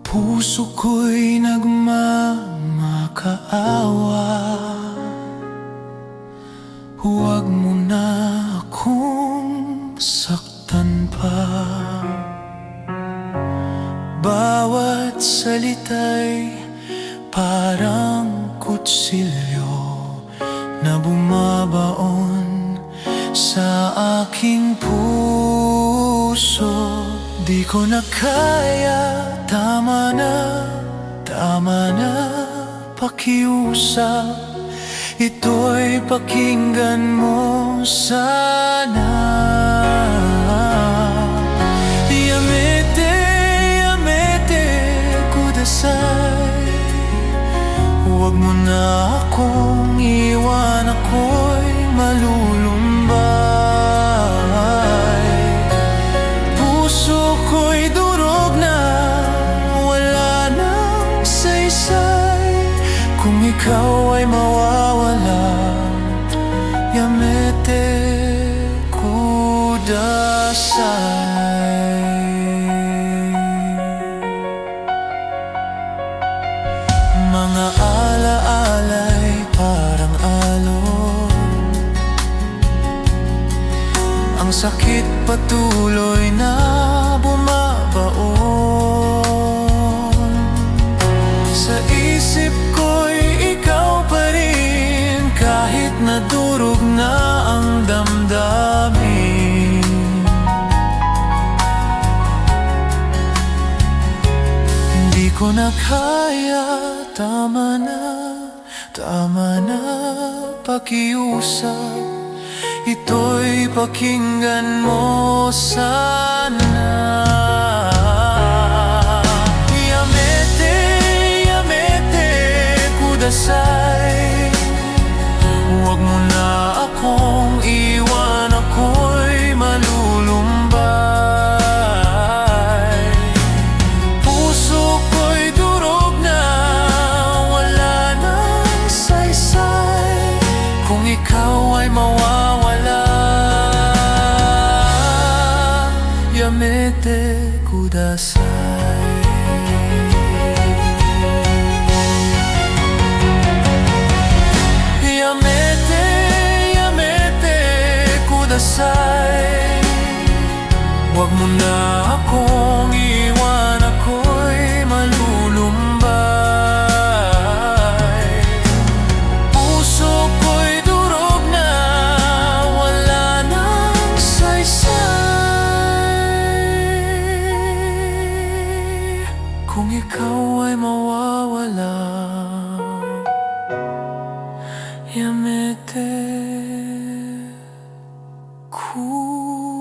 puso ko'y nagmamakaawa. Huwag mo na akong saktan pa. Bawat salita'y parang kutsilyo na bumabaon sa aking puso. Di ko na kaya, tama na pakiusap. Ito'y pakinggan mo sana. Yamete, kudasai. Huwag mo na akong iwan, ako'y malulumbay. Puso ko'y durog na, wala nang saysay. Kung ikaw ay mawawala, Yamete, kudasai. Mga alaala'y parang alon, ang sakit patuloy na bumabaon. Sa isip ko'y ikaw pa rin, kahit nadurog na ang damdamin. Hindi ko na kaya, tama na pakiusap. Ito'y pakinggan mo sana. Yamete, kudasai. Huwag mo na akong iwan, ako'y malulumbay. Puso ko'y durog na, wala nang saysay. Kung ikaw ay mawawala, Yamete, kudasai. Yamete, kudasai. Huwag mo na akong iwan, ako'y malulumbay. Puso ko'y durog na, wala nang saysay. Kung ikaw ay mawawala, Yamete, kudasai.